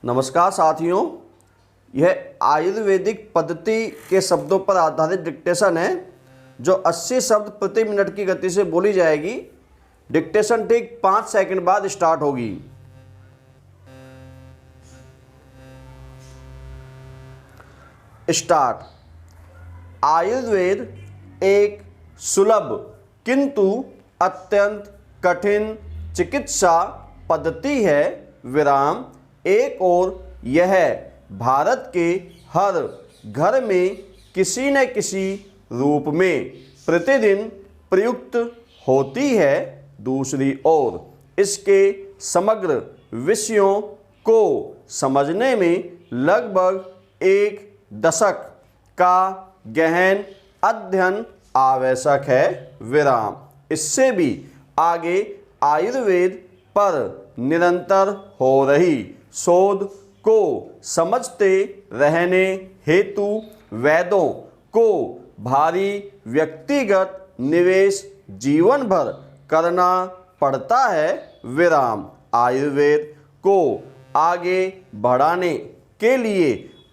नमस्कार साथियों, यह आयुर्वेदिक पद्धति के शब्दों पर आधारित डिक्टेशन है जो 80 शब्द प्रति मिनट की गति से बोली जाएगी। डिक्टेशन ठीक 5 सेकंड बाद स्टार्ट होगी। स्टार्ट। आयुर्वेद एक सुलभ किंतु अत्यंत कठिन चिकित्सा पद्धति है। विराम। एक और यह भारत के हर घर में किसी न किसी रूप में प्रतिदिन प्रयुक्त होती है। दूसरी ओर इसके समग्र विषयों को समझने में लगभग 1 दशक का गहन अध्ययन आवश्यक है। विराम। इससे भी आगे आयुर्वेद पर निरंतर हो रही शोध को समझते रहने हेतु वैद्यों को भारी व्यक्तिगत निवेश जीवन भर करना पड़ता है। विराम। आयुर्वेद को आगे बढ़ाने के लिए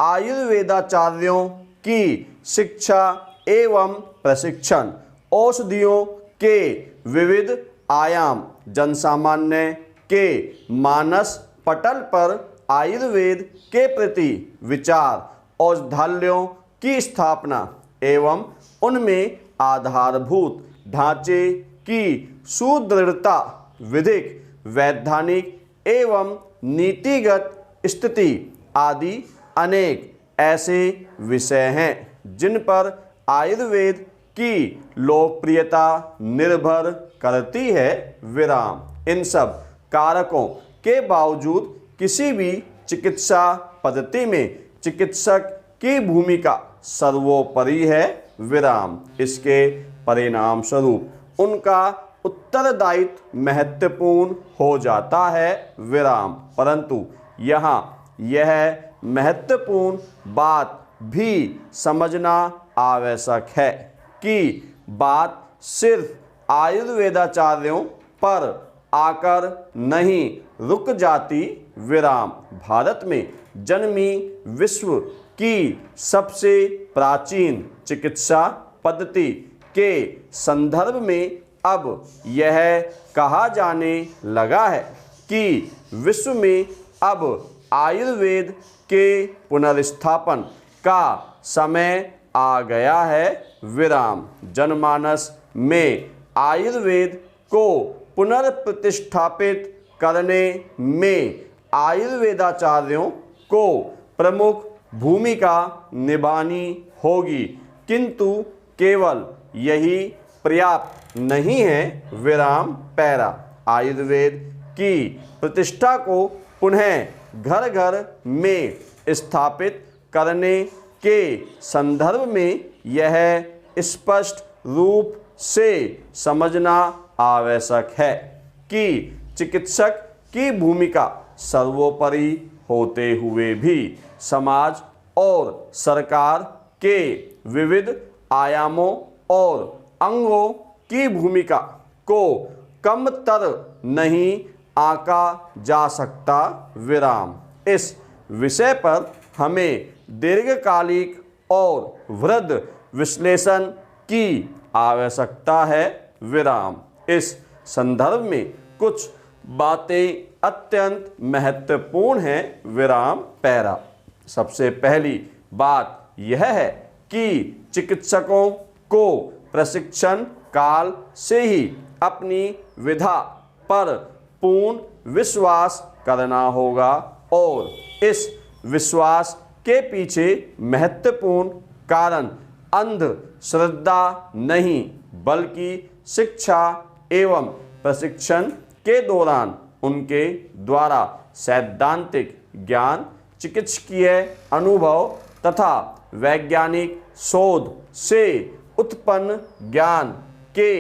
आयुर्वेदाचार्यों की शिक्षा एवं प्रशिक्षण, औषधियों के विविध आयाम, जनसामान्य के मानस पटल पर आयुर्वेद के प्रति विचार, औषधालयों की स्थापना एवं उनमें आधारभूत ढांचे की सुदृढ़ता, विधिक, वैधानिक एवं नीतिगत स्थिति आदि अनेक ऐसे विषय हैं जिन पर आयुर्वेद की लोकप्रियता निर्भर करती है। विराम। इन सब कारकों के बावजूद किसी भी चिकित्सा पद्धति में चिकित्सक की भूमिका सर्वोपरि है। विराम। इसके परिणाम स्वरूप उनका उत्तरदायित्व महत्वपूर्ण हो जाता है। विराम। परंतु यहाँ यह महत्वपूर्ण बात भी समझना आवश्यक है कि बात सिर्फ आयुर्वेदाचार्यों पर आकर नहीं रुक जाती। विराम। भारत में जन्मी विश्व की सबसे प्राचीन चिकित्सा पद्धति के संदर्भ में अब यह कहा जाने लगा है कि विश्व में अब आयुर्वेद के पुनर्स्थापन का समय आ गया है। विराम। जनमानस में आयुर्वेद को पुनर्प्रतिष्ठापित करने में आयुर्वेदाचार्यों को प्रमुख भूमिका निभानी होगी, किंतु केवल यही पर्याप्त नहीं है। विराम। पैरा। आयुर्वेद की प्रतिष्ठा को पुनः घर घर में स्थापित करने के संदर्भ में यह स्पष्ट रूप से समझना आवश्यक है कि चिकित्सक की भूमिका सर्वोपरि होते हुए भी समाज और सरकार के विविध आयामों और अंगों की भूमिका को कमतर नहीं आंका जा सकता। विराम। इस विषय पर हमें दीर्घकालिक और वृहद विश्लेषण की आवश्यकता है। विराम। इस संदर्भ में कुछ बातें अत्यंत महत्वपूर्ण हैं। विराम। पैरा। सबसे पहली बात यह है कि चिकित्सकों को प्रशिक्षण काल से ही अपनी विधा पर पूर्ण विश्वास करना होगा और इस विश्वास के पीछे महत्वपूर्ण कारण अंधश्रद्धा नहीं बल्कि शिक्षा एवं प्रशिक्षण के दौरान उनके द्वारा सैद्धांतिक ज्ञान, चिकित्सकीय अनुभव तथा वैज्ञानिक शोध से उत्पन्न ज्ञान के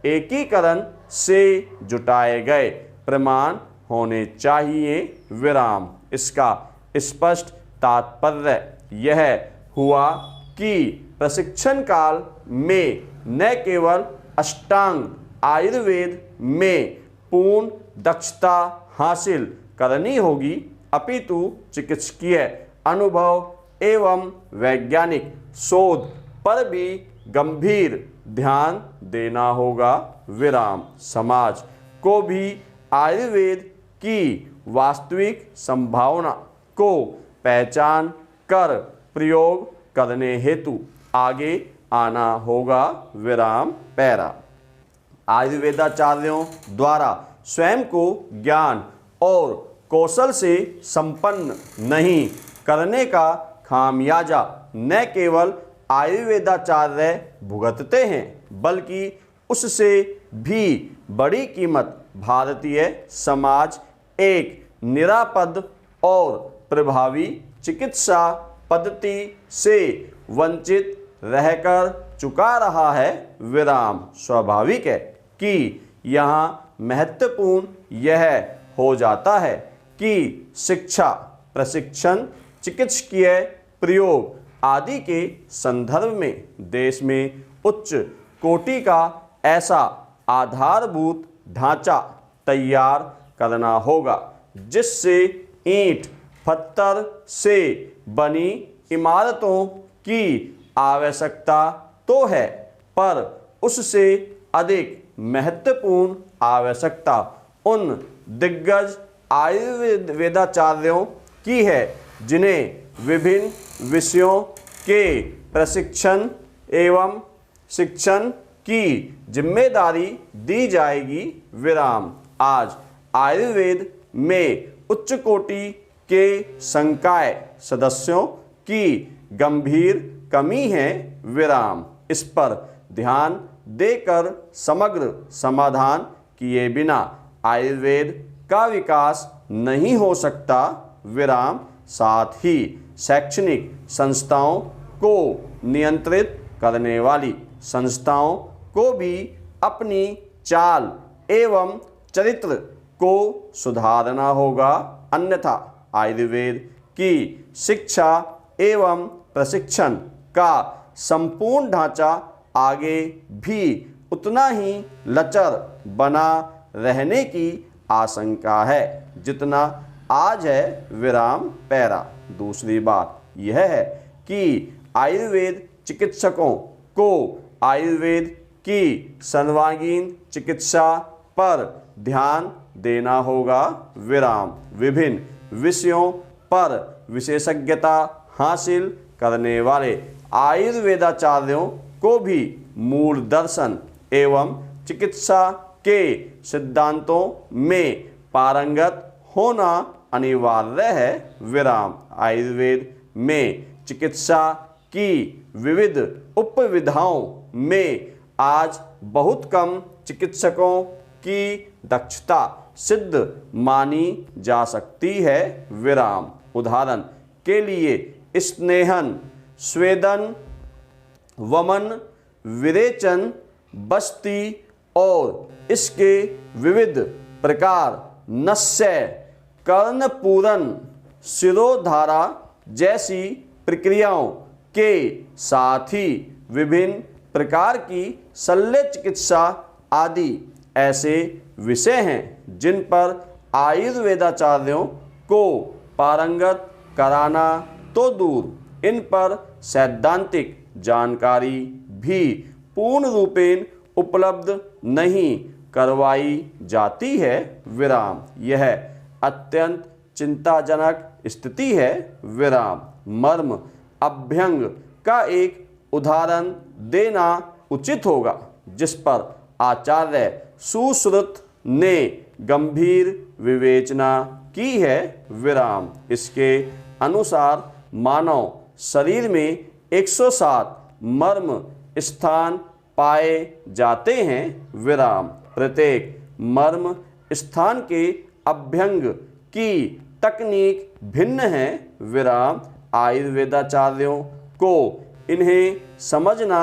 एकीकरण से जुटाए गए प्रमाण होने चाहिए। विराम। इसका स्पष्ट तात्पर्य यह हुआ कि प्रशिक्षण काल में न केवल अष्टांग आयुर्वेद में पूर्ण दक्षता हासिल करनी होगी अपितु चिकित्सकीय अनुभव एवं वैज्ञानिक शोध पर भी गंभीर ध्यान देना होगा। विराम। समाज को भी आयुर्वेद की वास्तविक संभावना को पहचान कर प्रयोग करने हेतु आगे आना होगा। विराम। पैरा। आयुर्वेदाचार्यों द्वारा स्वयं को ज्ञान और कौशल से संपन्न नहीं करने का खामियाजा न केवल आयुर्वेदाचार्य भुगतते हैं, बल्कि उससे भी बड़ी कीमत भारतीय समाज एक निरापद और प्रभावी चिकित्सा पद्धति से वंचित रहकर चुका रहा है। विराम। स्वाभाविक है कि यहाँ महत्वपूर्ण यह हो जाता है कि शिक्षा, प्रशिक्षण, चिकित्सकीय प्रयोग आदि के संदर्भ में देश में उच्च कोटि का ऐसा आधारभूत ढांचा तैयार करना होगा जिससे ईंट पत्थर से बनी इमारतों की आवश्यकता तो है, पर उससे अधिक महत्वपूर्ण आवश्यकता उन दिग्गज आयुर्वेदाचार्यों की है जिन्हें विभिन्न विषयों के प्रशिक्षण एवं शिक्षण की जिम्मेदारी दी जाएगी। विराम। आज आयुर्वेद में उच्च कोटि के संकाय सदस्यों की गंभीर कमी है। विराम। इस पर ध्यान देकर समग्र समाधान किए बिना आयुर्वेद का विकास नहीं हो सकता। विराम। साथ ही शैक्षणिक संस्थाओं को नियंत्रित करने वाली संस्थाओं को भी अपनी चाल एवं चरित्र को सुधारना होगा, अन्यथा आयुर्वेद की शिक्षा एवं प्रशिक्षण का संपूर्ण ढांचा आगे भी उतना ही लचर बना रहने की आशंका है जितना आज है। विराम। पैरा। दूसरी बात यह है कि आयुर्वेद चिकित्सकों को आयुर्वेद की सर्वांगीण चिकित्सा पर ध्यान देना होगा। विराम। विभिन्न विषयों पर विशेषज्ञता हासिल करने वाले आयुर्वेदाचार्यों को भी मूल दर्शन एवं चिकित्सा के सिद्धांतों में पारंगत होना अनिवार्य है। विराम। आयुर्वेद में चिकित्सा की विविध उपविधाओं में आज बहुत कम चिकित्सकों की दक्षता सिद्ध मानी जा सकती है। विराम। उदाहरण के लिए स्नेहन, स्वेदन, वमन, विरेचन, बस्ती और इसके विविध प्रकार, नस्य, कर्णपूरन, शिरोधारा जैसी प्रक्रियाओं के साथ ही विभिन्न प्रकार की शल्य चिकित्सा आदि ऐसे विषय हैं जिन पर आयुर्वेदाचार्यों को पारंगत कराना तो दूर, इन पर सैद्धांतिक जानकारी भी पूर्ण रूपेण उपलब्ध नहीं करवाई जाती है। विराम। यह अत्यंत चिंताजनक स्थिति है। विराम। मर्म अभ्यंग का एक उदाहरण देना उचित होगा जिस पर आचार्य सुश्रुत ने गंभीर विवेचना की है। विराम। इसके अनुसार मानव शरीर में 107 मर्म स्थान पाए जाते हैं। विराम। प्रत्येक मर्म स्थान के अभ्यंग की तकनीक भिन्न है। विराम। आयुर्वेदाचार्यों को इन्हें समझना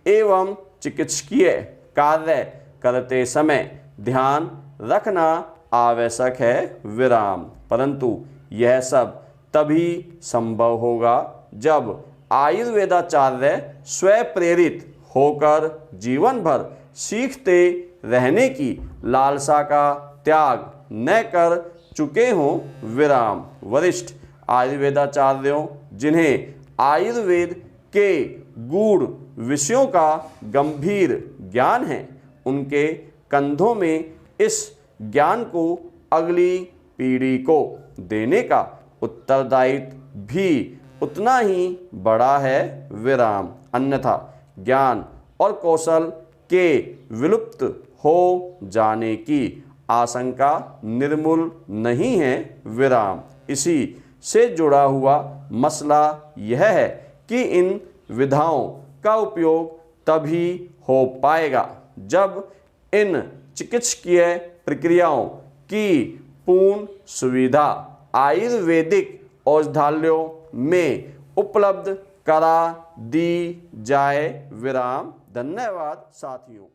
एवं चिकित्सकीय कार्य करते समय ध्यान रखना आवश्यक है। विराम। परंतु यह सब तभी संभव होगा जब आयुर्वेदाचार्य स्वयं प्रेरित होकर जीवन भर सीखते रहने की लालसा का त्याग न कर चुके हों विराम। वरिष्ठ आयुर्वेदाचार्यों जिन्हें आयुर्वेद के गूढ़ विषयों का गंभीर ज्ञान है, उनके कंधों में इस ज्ञान को अगली पीढ़ी को देने का उत्तरदायित्व भी उतना ही बड़ा है विराम। अन्यथा ज्ञान और कौशल के विलुप्त हो जाने की आशंका निर्मूल नहीं है विराम। इसी से जुड़ा हुआ मसला यह है कि इन विधाओं का उपयोग तभी हो पाएगा जब इन चिकित्सकीय प्रक्रियाओं की पूर्ण सुविधा आयुर्वेदिक औषधालयों में उपलब्ध करा दी जाए विराम। धन्यवाद साथियों।